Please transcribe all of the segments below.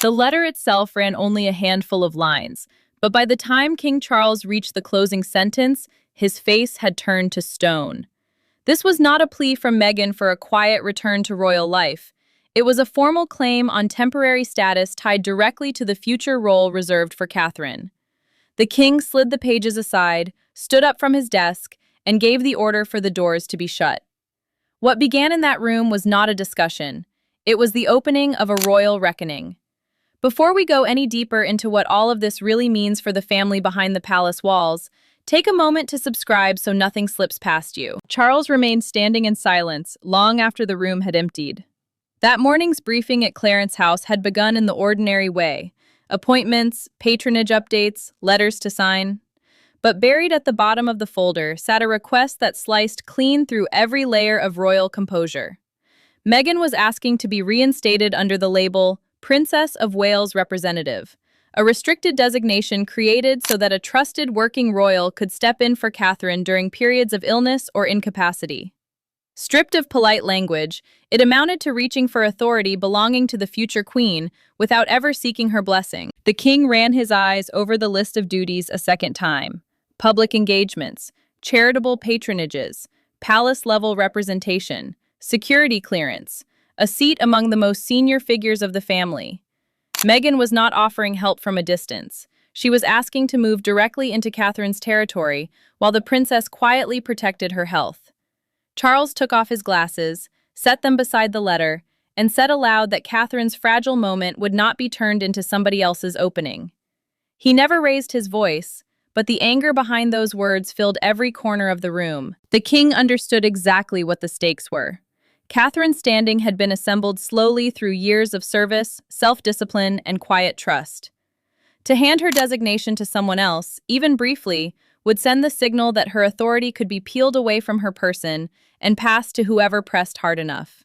The letter itself ran only a handful of lines, but by the time King Charles reached the closing sentence, his face had turned to stone. This was not a plea from Meghan for a quiet return to royal life. It was a formal claim on temporary status tied directly to the future role reserved for Catherine. The king slid the pages aside, stood up from his desk, and gave the order for the doors to be shut. What began in that room was not a discussion. It was the opening of a royal reckoning. Before we go any deeper into what all of this really means for the family behind the palace walls, take a moment to subscribe so nothing slips past you. Charles remained standing in silence long after the room had emptied. That morning's briefing at Clarence's house had begun in the ordinary way: appointments, patronage updates, letters to sign. But buried at the bottom of the folder sat a request that sliced clean through every layer of royal composure. Meghan was asking to be reinstated under the label Princess of Wales Representative, a restricted designation created so that a trusted working royal could step in for Catherine during periods of illness or incapacity. Stripped of polite language, it amounted to reaching for authority belonging to the future queen without ever seeking her blessing. The king ran his eyes over the list of duties a second time: public engagements, charitable patronages, palace-level representation, security clearance, a seat among the most senior figures of the family. Meghan was not offering help from a distance. She was asking to move directly into Catherine's territory while the princess quietly protected her health. Charles took off his glasses, set them beside the letter, and said aloud that Catherine's fragile moment would not be turned into somebody else's opening. He never raised his voice, but the anger behind those words filled every corner of the room. The king understood exactly what the stakes were. Catherine's standing had been assembled slowly through years of service, self-discipline, and quiet trust. To hand her designation to someone else, even briefly, would send the signal that her authority could be peeled away from her person and passed to whoever pressed hard enough.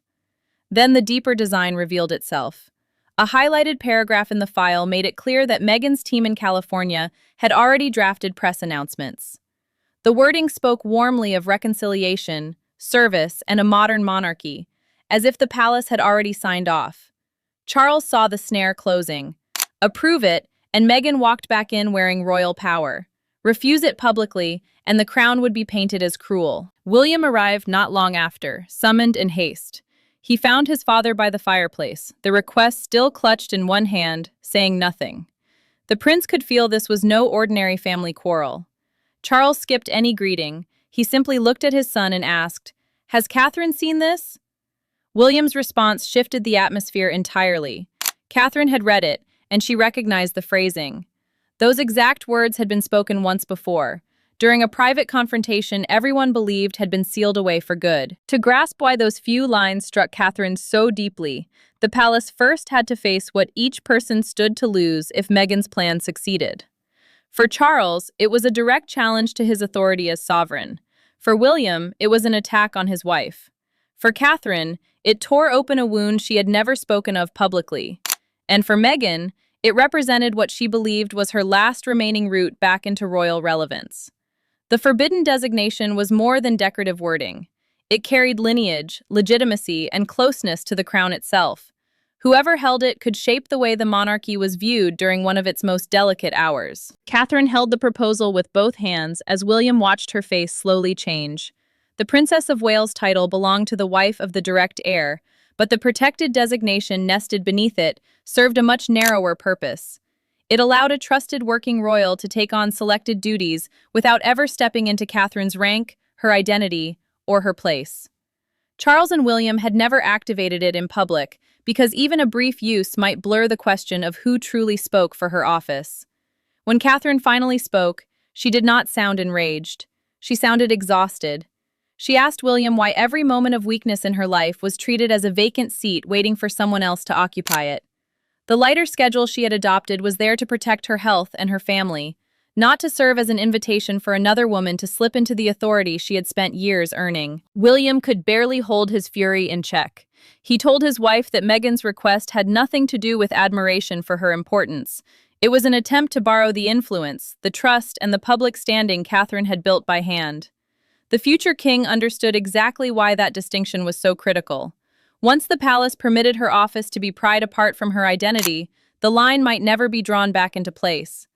Then the deeper design revealed itself. A highlighted paragraph in the file made it clear that Meghan's team in California had already drafted press announcements. The wording spoke warmly of reconciliation, service, and a modern monarchy, as if the palace had already signed off. Charles saw the snare closing. Approve it, and Meghan walked back in wearing royal power. Refuse it publicly, and the crown would be painted as cruel. William arrived not long after, summoned in haste. He found his father by the fireplace, the request still clutched in one hand, saying nothing. The prince could feel this was no ordinary family quarrel. Charles skipped any greeting. He simply looked at his son and asked, "Has Catherine seen this?" William's response shifted the atmosphere entirely. Catherine had read it, and she recognized the phrasing. Those exact words had been spoken once before. During a private confrontation everyone believed had been sealed away for good. To grasp why those few lines struck Catherine so deeply, the palace first had to face what each person stood to lose if Meghan's plan succeeded. For Charles, it was a direct challenge to his authority as sovereign. For William, it was an attack on his wife. For Catherine, it tore open a wound she had never spoken of publicly. And for Meghan, it represented what she believed was her last remaining route back into royal relevance. The forbidden designation was more than decorative wording. It carried lineage, legitimacy, and closeness to the crown itself. Whoever held it could shape the way the monarchy was viewed during one of its most delicate hours. Catherine held the proposal with both hands as William watched her face slowly change. The Princess of Wales title belonged to the wife of the direct heir, but the protected designation nested beneath it served a much narrower purpose. It allowed a trusted working royal to take on selected duties without ever stepping into Catherine's rank, her identity, or her place. Charles and William had never activated it in public because even a brief use might blur the question of who truly spoke for her office. When Catherine finally spoke, she did not sound enraged. She sounded exhausted. She asked William why every moment of weakness in her life was treated as a vacant seat waiting for someone else to occupy it. The lighter schedule she had adopted was there to protect her health and her family, not to serve as an invitation for another woman to slip into the authority she had spent years earning. William could barely hold his fury in check. He told his wife that Meghan's request had nothing to do with admiration for her importance. It was an attempt to borrow the influence, the trust, and the public standing Catherine had built by hand. The future king understood exactly why that distinction was so critical. Once the palace permitted her office to be pried apart from her identity, The line might never be drawn back into place.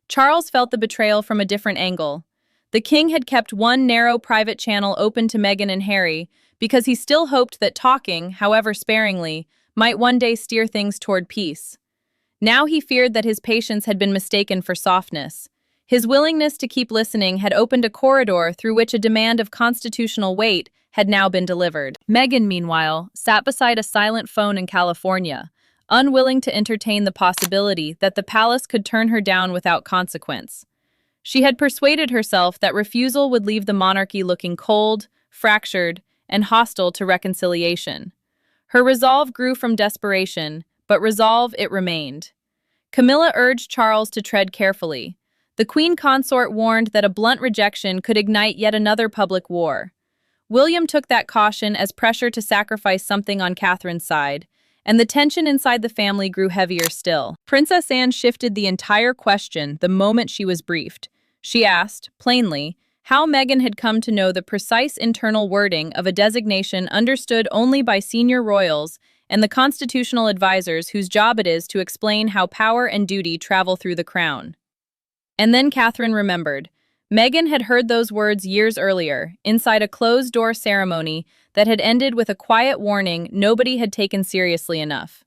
Charles felt the betrayal from a different angle. The king had kept one narrow private channel open to Meghan and Harry because he still hoped that talking, however sparingly, might one day steer things toward peace. Now he feared that his patience had been mistaken for softness. His willingness to keep listening had opened a corridor through which a demand of constitutional weight had now been delivered. Meghan, meanwhile, sat beside a silent phone in California, unwilling to entertain the possibility that the palace could turn her down without consequence. She had persuaded herself that refusal would leave the monarchy looking cold, fractured, and hostile to reconciliation. Her resolve grew from desperation, but resolve it remained. Camilla urged Charles to tread carefully. The Queen Consort warned that a blunt rejection could ignite yet another public war. William took that caution as pressure to sacrifice something on Catherine's side, and the tension inside the family grew heavier still. Princess Anne shifted the entire question the moment she was briefed. She asked, plainly, how Meghan had come to know the precise internal wording of a designation understood only by senior royals and the constitutional advisors whose job it is to explain how power and duty travel through the crown. And then Catherine remembered. Meghan had heard those words years earlier, inside a closed-door ceremony that had ended with a quiet warning nobody had taken seriously enough.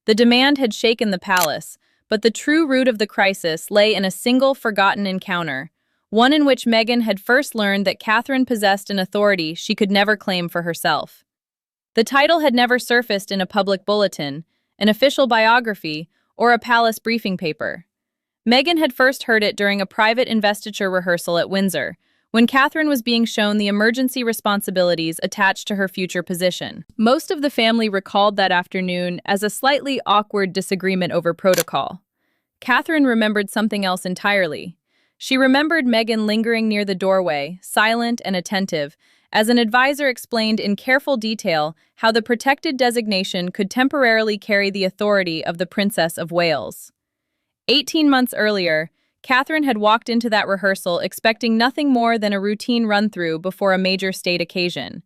The demand had shaken the palace, but the true root of the crisis lay in a single forgotten encounter, one in which Meghan had first learned that Catherine possessed an authority she could never claim for herself. The title had never surfaced in a public bulletin, an official biography, or a palace briefing paper. Meghan had first heard it during a private investiture rehearsal at Windsor, when Catherine was being shown the emergency responsibilities attached to her future position. Most of the family recalled that afternoon as a slightly awkward disagreement over protocol. Catherine remembered something else entirely. She remembered Meghan lingering near the doorway, silent and attentive, as an advisor explained in careful detail how the protected designation could temporarily carry the authority of the Princess of Wales. 18 months earlier, Catherine had walked into that rehearsal expecting nothing more than a routine run-through before a major state occasion.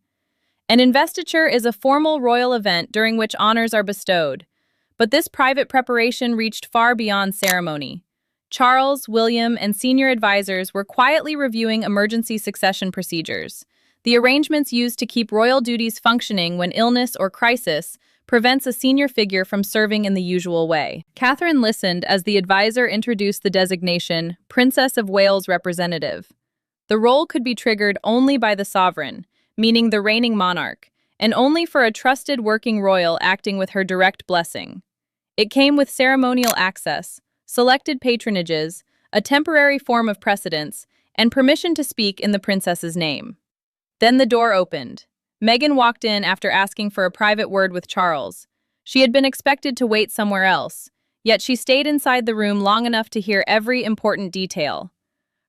An investiture is a formal royal event during which honors are bestowed, but this private preparation reached far beyond ceremony. Charles, William, and senior advisors were quietly reviewing emergency succession procedures, the arrangements used to keep royal duties functioning when illness or crisis prevents a senior figure from serving in the usual way. Catherine listened as the advisor introduced the designation Princess of Wales Representative. The role could be triggered only by the sovereign, meaning the reigning monarch, and only for a trusted working royal acting with her direct blessing. It came with ceremonial access, selected patronages, a temporary form of precedence, and permission to speak in the princess's name. Then the door opened. Meghan walked in after asking for a private word with Charles. She had been expected to wait somewhere else, yet she stayed inside the room long enough to hear every important detail.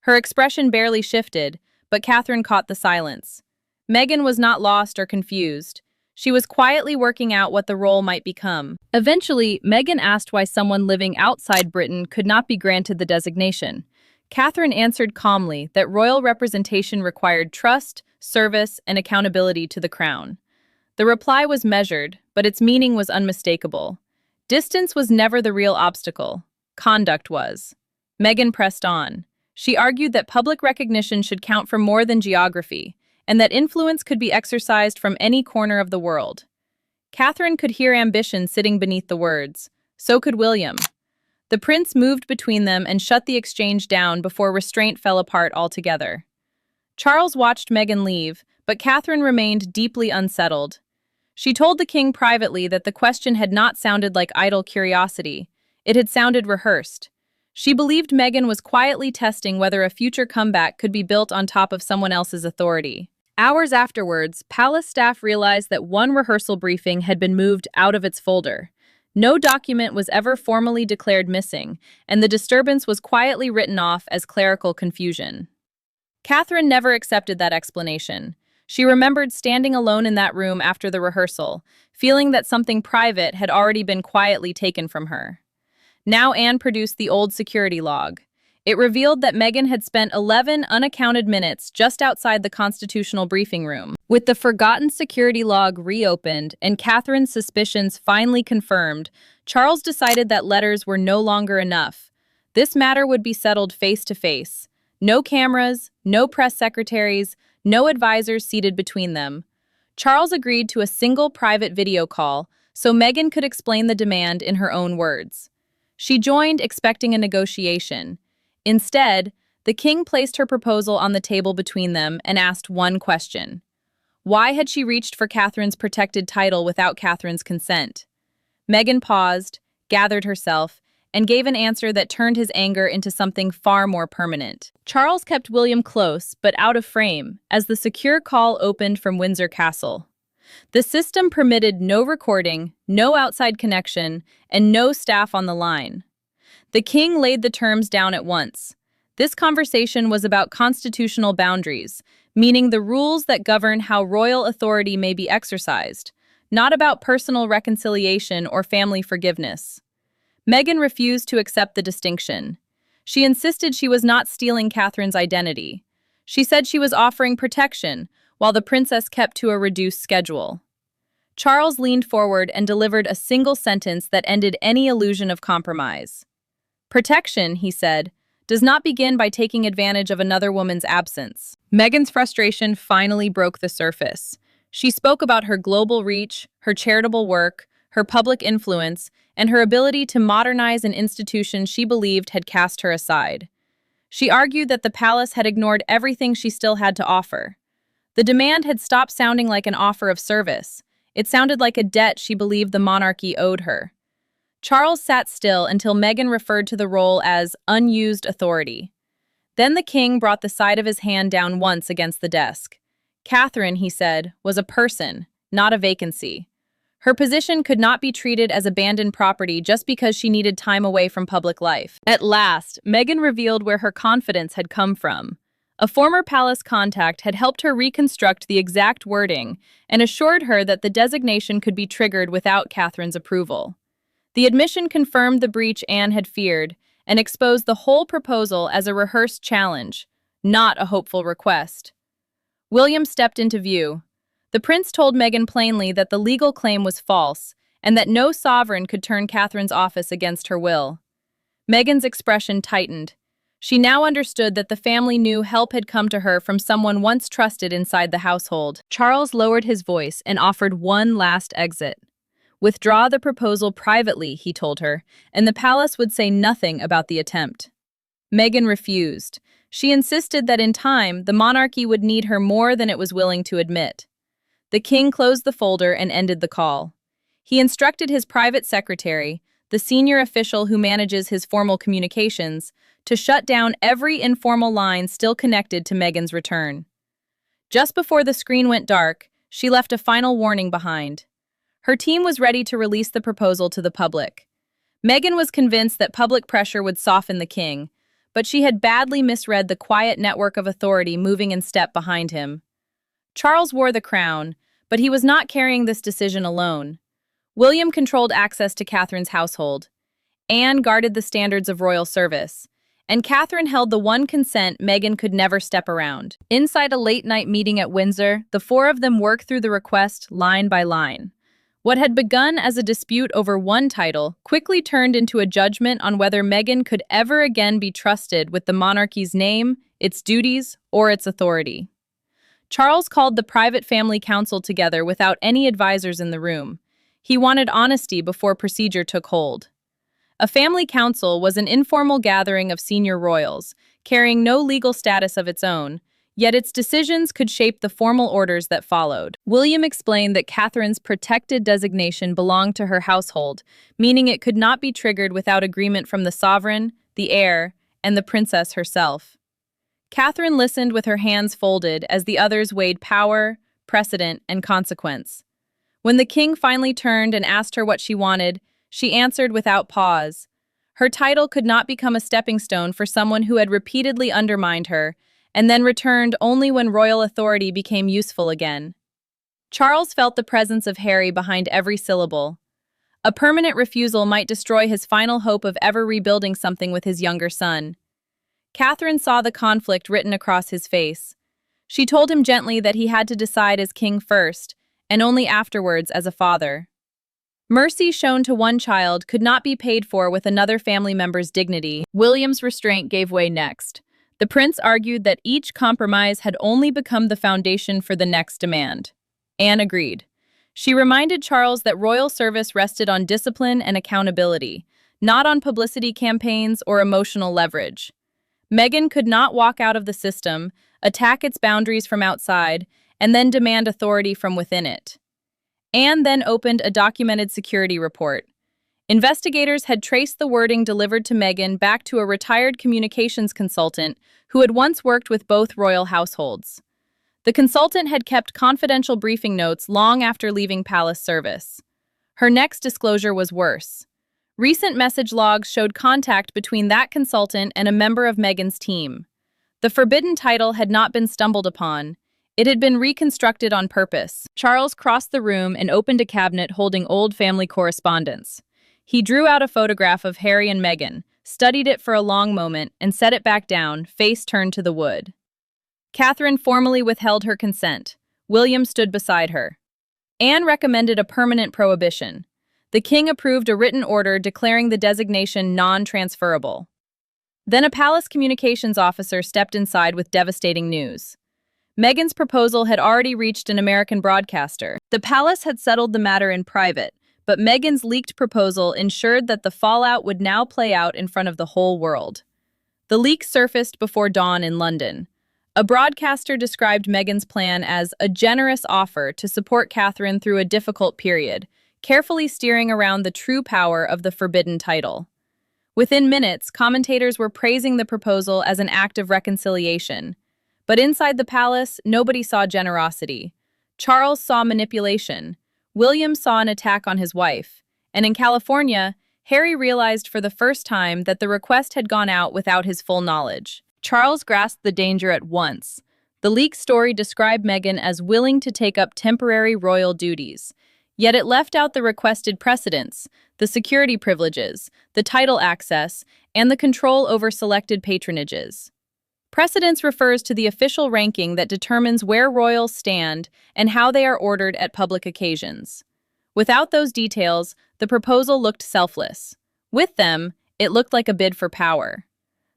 Her expression barely shifted, but Catherine caught the silence. Meghan was not lost or confused. She was quietly working out what the role might become. Eventually, Meghan asked why someone living outside Britain could not be granted the designation. Catherine answered calmly that royal representation required trust, service, and accountability to the crown. The reply was measured, but its meaning was unmistakable. Distance was never the real obstacle. Conduct was. Meghan pressed on. She argued that public recognition should count for more than geography, and that influence could be exercised from any corner of the world. Catherine could hear ambition sitting beneath the words. So could William. The prince moved between them and shut the exchange down before restraint fell apart altogether. Charles watched Meghan leave, but Catherine remained deeply unsettled. She told the king privately that the question had not sounded like idle curiosity. It had sounded rehearsed. She believed Meghan was quietly testing whether a future comeback could be built on top of someone else's authority. Hours afterwards, palace staff realized that one rehearsal briefing had been moved out of its folder. No document was ever formally declared missing, and the disturbance was quietly written off as clerical confusion. Catherine never accepted that explanation. She remembered standing alone in that room after the rehearsal, feeling that something private had already been quietly taken from her. Now Anne produced the old security log. It revealed that Meghan had spent 11 unaccounted minutes just outside the constitutional briefing room. With the forgotten security log reopened and Catherine's suspicions finally confirmed, Charles decided that letters were no longer enough. This matter would be settled face to face. No cameras, no press secretaries, no advisors seated between them. Charles agreed to a single private video call so Meghan could explain the demand in her own words. She joined, expecting a negotiation. Instead, the king placed her proposal on the table between them and asked one question. Why had she reached for Catherine's protected title without Catherine's consent? Meghan paused, gathered herself, and gave an answer that turned his anger into something far more permanent. Charles kept William close, but out of frame, as the secure call opened from Windsor Castle. The system permitted no recording, no outside connection, and no staff on the line. The king laid the terms down at once. This conversation was about constitutional boundaries, meaning the rules that govern how royal authority may be exercised, not about personal reconciliation or family forgiveness. Meghan refused to accept the distinction. She insisted she was not stealing Catherine's identity. She said she was offering protection, while the princess kept to a reduced schedule. Charles leaned forward and delivered a single sentence that ended any illusion of compromise. Protection, he said, does not begin by taking advantage of another woman's absence. Meghan's frustration finally broke the surface. She spoke about her global reach, her charitable work, her public influence, and her ability to modernize an institution she believed had cast her aside. She argued that the palace had ignored everything she still had to offer. The demand had stopped sounding like an offer of service. It sounded like a debt she believed the monarchy owed her. Charles sat still until Meghan referred to the role as unused authority. Then the king brought the side of his hand down once against the desk. Catherine, he said, was a person, not a vacancy. Her position could not be treated as abandoned property just because she needed time away from public life. At last, Meghan revealed where her confidence had come from. A former palace contact had helped her reconstruct the exact wording and assured her that the designation could be triggered without Catherine's approval. The admission confirmed the breach Anne had feared and exposed the whole proposal as a rehearsed challenge, not a hopeful request. William stepped into view. The prince told Meghan plainly that the legal claim was false and that no sovereign could turn Catherine's office against her will. Meghan's expression tightened. She now understood that the family knew help had come to her from someone once trusted inside the household. Charles lowered his voice and offered one last exit. Withdraw the proposal privately, he told her, and the palace would say nothing about the attempt. Meghan refused. She insisted that in time, the monarchy would need her more than it was willing to admit. The king closed the folder and ended the call. He instructed his private secretary, the senior official who manages his formal communications, to shut down every informal line still connected to Meghan's return. Just before the screen went dark, she left a final warning behind. Her team was ready to release the proposal to the public. Meghan was convinced that public pressure would soften the king, but she had badly misread the quiet network of authority moving in step behind him. Charles wore the crown, but he was not carrying this decision alone. William controlled access to Catherine's household. Anne guarded the standards of royal service, and Catherine held the one consent Meghan could never step around. Inside a late-night meeting at Windsor, the four of them worked through the request line by line. What had begun as a dispute over one title quickly turned into a judgment on whether Meghan could ever again be trusted with the monarchy's name, its duties, or its authority. Charles called the private family council together without any advisors in the room. He wanted honesty before procedure took hold. A family council was an informal gathering of senior royals, carrying no legal status of its own, yet its decisions could shape the formal orders that followed. William explained that Catherine's protected designation belonged to her household, meaning it could not be triggered without agreement from the sovereign, the heir, and the princess herself. Catherine listened with her hands folded as the others weighed power, precedent, and consequence. When the king finally turned and asked her what she wanted, she answered without pause. Her title could not become a stepping stone for someone who had repeatedly undermined her, and then returned only when royal authority became useful again. Charles felt the presence of Harry behind every syllable. A permanent refusal might destroy his final hope of ever rebuilding something with his younger son. Catherine saw the conflict written across his face. She told him gently that he had to decide as king first, and only afterwards as a father. Mercy shown to one child could not be paid for with another family member's dignity. William's restraint gave way next. The prince argued that each compromise had only become the foundation for the next demand. Anne agreed. She reminded Charles that royal service rested on discipline and accountability, not on publicity campaigns or emotional leverage. Meghan could not walk out of the system, attack its boundaries from outside, and then demand authority from within it. Anne then opened a documented security report. Investigators had traced the wording delivered to Meghan back to a retired communications consultant who had once worked with both royal households. The consultant had kept confidential briefing notes long after leaving palace service. Her next disclosure was worse. Recent message logs showed contact between that consultant and a member of Meghan's team. The forbidden title had not been stumbled upon. It had been reconstructed on purpose. Charles crossed the room and opened a cabinet holding old family correspondence. He drew out a photograph of Harry and Meghan, studied it for a long moment, and set it back down, face turned to the wood. Catherine formally withheld her consent. William stood beside her. Anne recommended a permanent prohibition. The king approved a written order declaring the designation non-transferable. Then a palace communications officer stepped inside with devastating news. Meghan's proposal had already reached an American broadcaster. The palace had settled the matter in private, but Meghan's leaked proposal ensured that the fallout would now play out in front of the whole world. The leak surfaced before dawn in London. A broadcaster described Meghan's plan as a generous offer to support Catherine through a difficult period, carefully steering around the true power of the forbidden title. Within minutes, commentators were praising the proposal as an act of reconciliation. But inside the palace, nobody saw generosity. Charles saw manipulation. William saw an attack on his wife. And in California, Harry realized for the first time that the request had gone out without his full knowledge. Charles grasped the danger at once. The leaked story described Meghan as willing to take up temporary royal duties. Yet it left out the requested precedents, the security privileges, the title access, and the control over selected patronages. Precedence refers to the official ranking that determines where royals stand and how they are ordered at public occasions. Without those details, the proposal looked selfless. With them, it looked like a bid for power.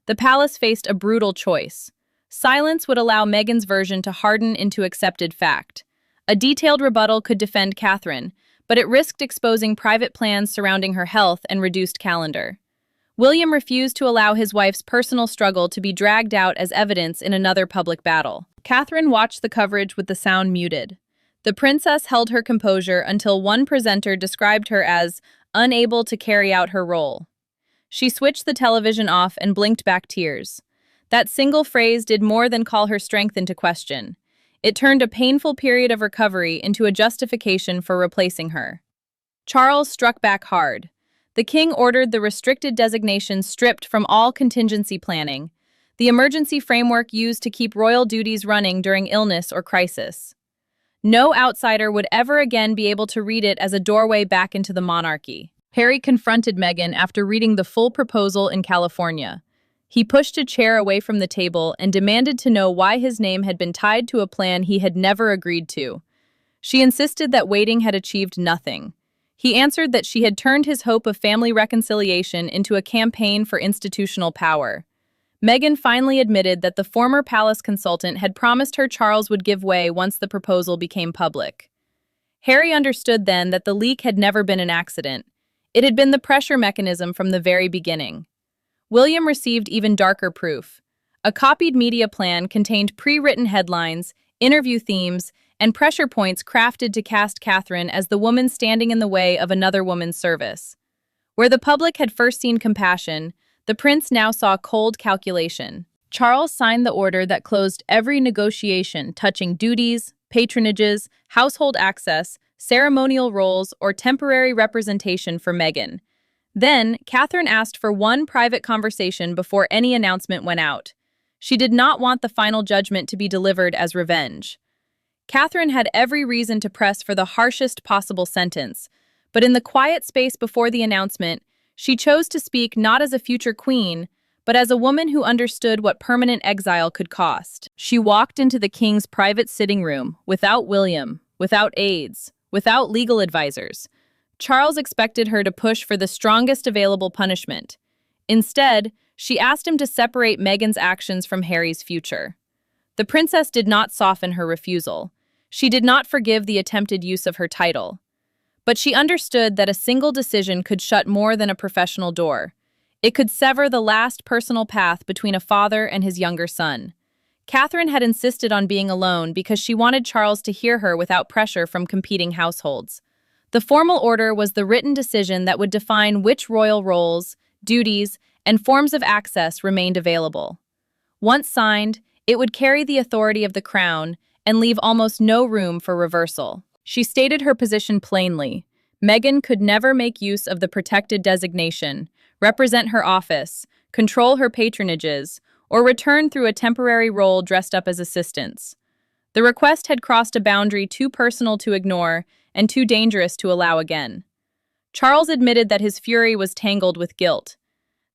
The palace faced a brutal choice. Silence would allow Meghan's version to harden into accepted fact. A detailed rebuttal could defend Catherine, but it risked exposing private plans surrounding her health and reduced calendar. William refused to allow his wife's personal struggle to be dragged out as evidence in another public battle. Catherine watched the coverage with the sound muted. The princess held her composure until one presenter described her as unable to carry out her role. She switched the television off and blinked back tears. That single phrase did more than call her strength into question. It turned a painful period of recovery into a justification for replacing her. Charles struck back hard. The king ordered the restricted designation stripped from all contingency planning, the emergency framework used to keep royal duties running during illness or crisis. No outsider would ever again be able to read it as a doorway back into the monarchy. Harry confronted Meghan after reading the full proposal in California. He pushed a chair away from the table and demanded to know why his name had been tied to a plan he had never agreed to. She insisted that waiting had achieved nothing. He answered that she had turned his hope of family reconciliation into a campaign for institutional power. Meghan finally admitted that the former palace consultant had promised her Charles would give way once the proposal became public. Harry understood then that the leak had never been an accident. It had been the pressure mechanism from the very beginning. William received even darker proof. A copied media plan contained pre-written headlines, interview themes, and pressure points crafted to cast Catherine as the woman standing in the way of another woman's service. Where the public had first seen compassion, the prince now saw cold calculation. Charles signed the order that closed every negotiation touching duties, patronages, household access, ceremonial roles, or temporary representation for Meghan. Then, Catherine asked for one private conversation before any announcement went out. She did not want the final judgment to be delivered as revenge. Catherine had every reason to press for the harshest possible sentence, but in the quiet space before the announcement, she chose to speak not as a future queen, but as a woman who understood what permanent exile could cost. She walked into the king's private sitting room without William, without aides, without legal advisors. Charles expected her to push for the strongest available punishment. Instead, she asked him to separate Meghan's actions from Harry's future. The princess did not soften her refusal. She did not forgive the attempted use of her title. But she understood that a single decision could shut more than a professional door. It could sever the last personal path between a father and his younger son. Catherine had insisted on being alone because she wanted Charles to hear her without pressure from competing households. The formal order was the written decision that would define which royal roles, duties, and forms of access remained available. Once signed, it would carry the authority of the crown and leave almost no room for reversal. She stated her position plainly. Meghan could never make use of the protected designation, represent her office, control her patronages, or return through a temporary role dressed up as assistants. The request had crossed a boundary too personal to ignore and too dangerous to allow again. Charles admitted that his fury was tangled with guilt.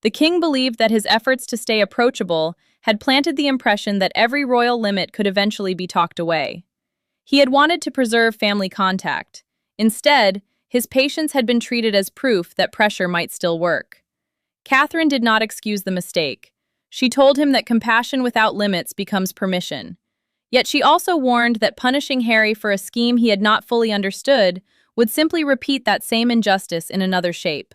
The king believed that his efforts to stay approachable had planted the impression that every royal limit could eventually be talked away. He had wanted to preserve family contact. Instead, his patience had been treated as proof that pressure might still work. Catherine did not excuse the mistake. She told him that compassion without limits becomes permission. Yet she also warned that punishing Harry for a scheme he had not fully understood would simply repeat that same injustice in another shape.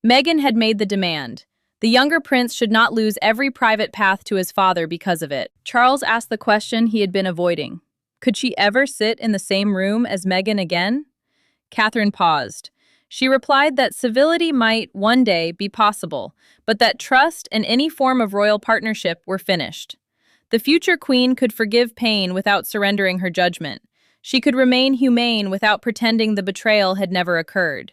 Meghan had made the demand. The younger prince should not lose every private path to his father because of it. Charles asked the question he had been avoiding. Could she ever sit in the same room as Meghan again? Catherine paused. She replied that civility might, one day, be possible, but that trust and any form of royal partnership were finished. The future queen could forgive pain without surrendering her judgment. She could remain humane without pretending the betrayal had never occurred.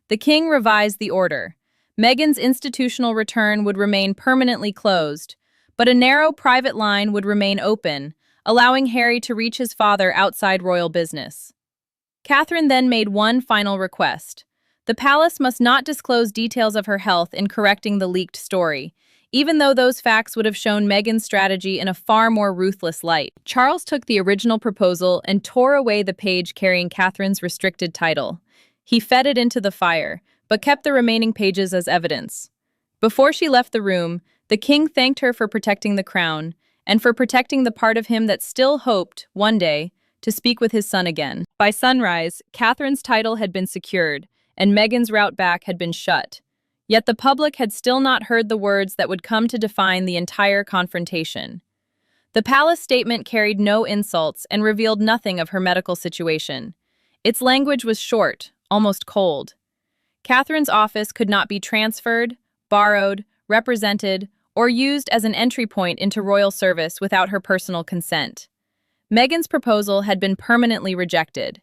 The king revised the order. Meghan's institutional return would remain permanently closed, but a narrow private line would remain open, allowing Harry to reach his father outside royal business. Catherine then made one final request. The palace must not disclose details of her health in correcting the leaked story, even though those facts would have shown Meghan's strategy in a far more ruthless light. Charles took the original proposal and tore away the page carrying Catherine's restricted title. He fed it into the fire, but kept the remaining pages as evidence. Before she left the room, the king thanked her for protecting the crown, and for protecting the part of him that still hoped, one day, to speak with his son again. By sunrise, Catherine's title had been secured, and Meghan's route back had been shut. Yet the public had still not heard the words that would come to define the entire confrontation. The palace statement carried no insults and revealed nothing of her medical situation. Its language was short, almost cold. Catherine's office could not be transferred, borrowed, represented, or used as an entry point into royal service without her personal consent. Meghan's proposal had been permanently rejected.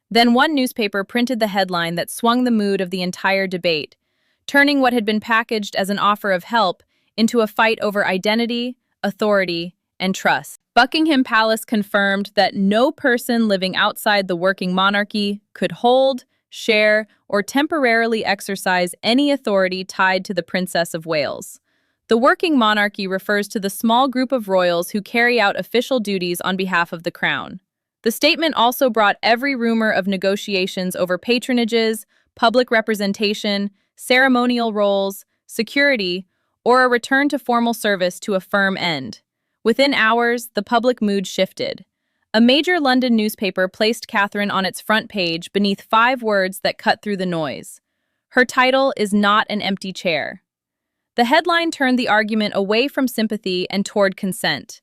Then one newspaper printed the headline that swung the mood of the entire debate, turning what had been packaged as an offer of help into a fight over identity, authority, and trust. Buckingham Palace confirmed that no person living outside the working monarchy could hold, share, or temporarily exercise any authority tied to the Princess of Wales. The working monarchy refers to the small group of royals who carry out official duties on behalf of the crown. The statement also brought every rumor of negotiations over patronages, public representation, ceremonial roles, security, or a return to formal service to a firm end. Within hours, the public mood shifted. A major London newspaper placed Catherine on its front page beneath 5 words that cut through the noise. Her title is not an empty chair. The headline turned the argument away from sympathy and toward consent.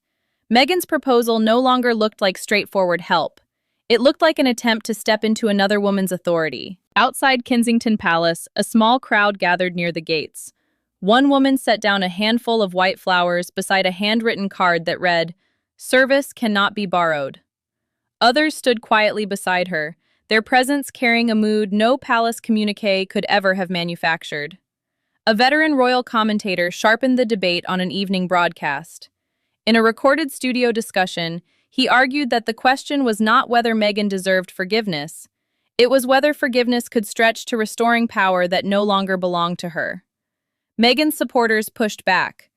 Meghan's proposal no longer looked like straightforward help. It looked like an attempt to step into another woman's authority. Outside Kensington Palace, a small crowd gathered near the gates. One woman set down a handful of white flowers beside a handwritten card that read, "Service cannot be borrowed." Others stood quietly beside her, their presence carrying a mood no palace communique could ever have manufactured. A veteran royal commentator sharpened the debate on an evening broadcast. In a recorded studio discussion, he argued that the question was not whether Meghan deserved forgiveness. It was whether forgiveness could stretch to restoring power that no longer belonged to her. Meghan's supporters pushed back.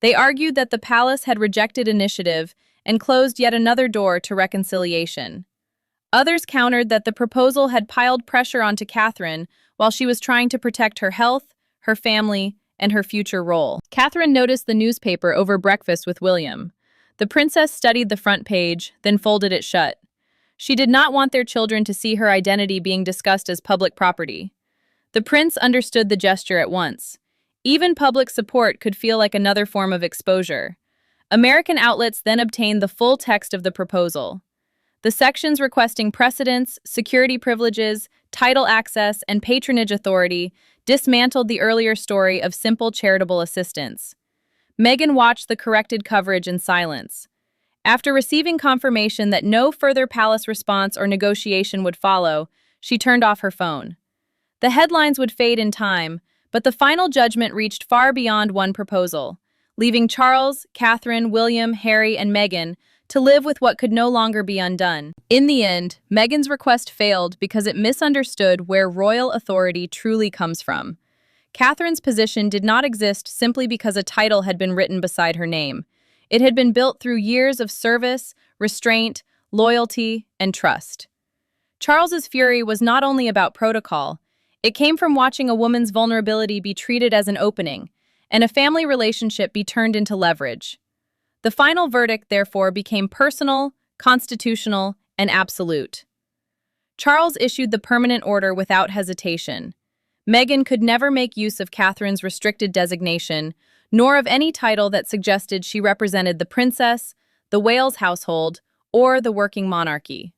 They argued that the palace had rejected initiative and closed yet another door to reconciliation. Others countered that the proposal had piled pressure onto Catherine while she was trying to protect her health, her family, and her future role. Catherine noticed the newspaper over breakfast with William. The princess studied the front page, then folded it shut. She did not want their children to see her identity being discussed as public property. The prince understood the gesture at once. Even public support could feel like another form of exposure. American outlets then obtained the full text of the proposal. The sections requesting precedence, security privileges, title access, and patronage authority dismantled the earlier story of simple charitable assistance. Meghan watched the corrected coverage in silence. After receiving confirmation that no further palace response or negotiation would follow, she turned off her phone. The headlines would fade in time, but the final judgment reached far beyond one proposal, leaving Charles, Catherine, William, Harry, and Meghan to live with what could no longer be undone. In the end, Meghan's request failed because it misunderstood where royal authority truly comes from. Catherine's position did not exist simply because a title had been written beside her name. It had been built through years of service, restraint, loyalty, and trust. Charles's fury was not only about protocol. It came from watching a woman's vulnerability be treated as an opening, and a family relationship be turned into leverage. The final verdict, therefore, became personal, constitutional, and absolute. Charles issued the permanent order without hesitation. Meghan could never make use of Catherine's restricted designation, nor of any title that suggested she represented the princess, the Wales household, or the working monarchy.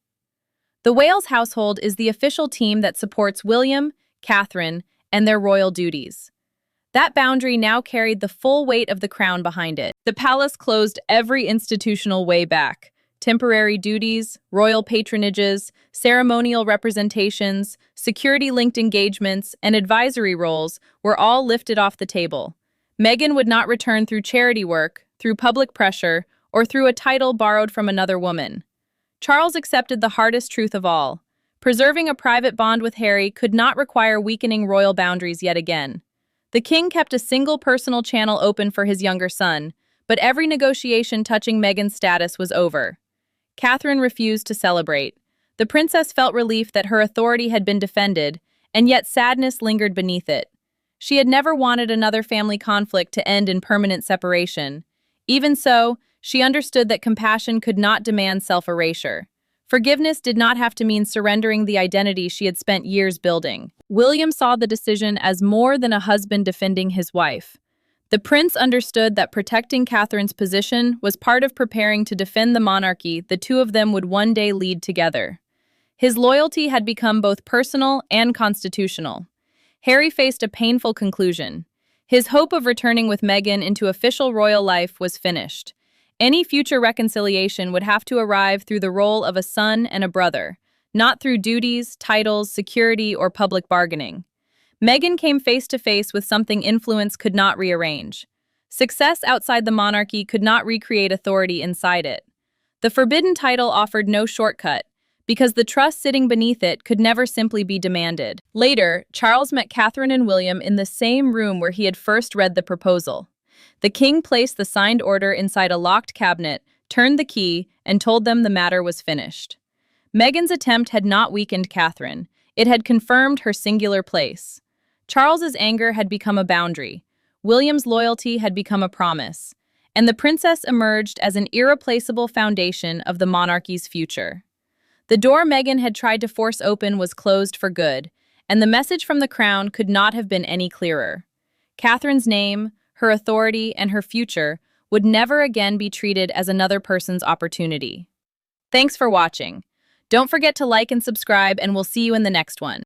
The Wales household is the official team that supports William, Catherine, and their royal duties. That boundary now carried the full weight of the crown behind it. The palace closed every institutional way back. Temporary duties, royal patronages, ceremonial representations, security-linked engagements, and advisory roles were all lifted off the table. Meghan would not return through charity work, through public pressure, or through a title borrowed from another woman. Charles accepted the hardest truth of all. Preserving a private bond with Harry could not require weakening royal boundaries yet again. The king kept a single personal channel open for his younger son, but every negotiation touching Meghan's status was over. Catherine refused to celebrate. The princess felt relief that her authority had been defended, and yet sadness lingered beneath it. She had never wanted another family conflict to end in permanent separation. Even so, she understood that compassion could not demand self-erasure. Forgiveness did not have to mean surrendering the identity she had spent years building. William saw the decision as more than a husband defending his wife. The prince understood that protecting Catherine's position was part of preparing to defend the monarchy the two of them would one day lead together. His loyalty had become both personal and constitutional. Harry faced a painful conclusion. His hope of returning with Meghan into official royal life was finished. Any future reconciliation would have to arrive through the role of a son and a brother, not through duties, titles, security, or public bargaining. Meghan came face to face with something influence could not rearrange. Success outside the monarchy could not recreate authority inside it. The forbidden title offered no shortcut, because the trust sitting beneath it could never simply be demanded. Later, Charles met Catherine and William in the same room where he had first read the proposal. The king placed the signed order inside a locked cabinet, turned the key, and told them the matter was finished. Meghan's attempt had not weakened Catherine. It had confirmed her singular place. Charles's anger had become a boundary. William's loyalty had become a promise. And the princess emerged as an irreplaceable foundation of the monarchy's future. The door Meghan had tried to force open was closed for good, and the message from the crown could not have been any clearer. Catherine's name, her authority, and her future would never again be treated as another person's opportunity. Thanks for watching. Don't forget to like and subscribe, and we'll see you in the next one.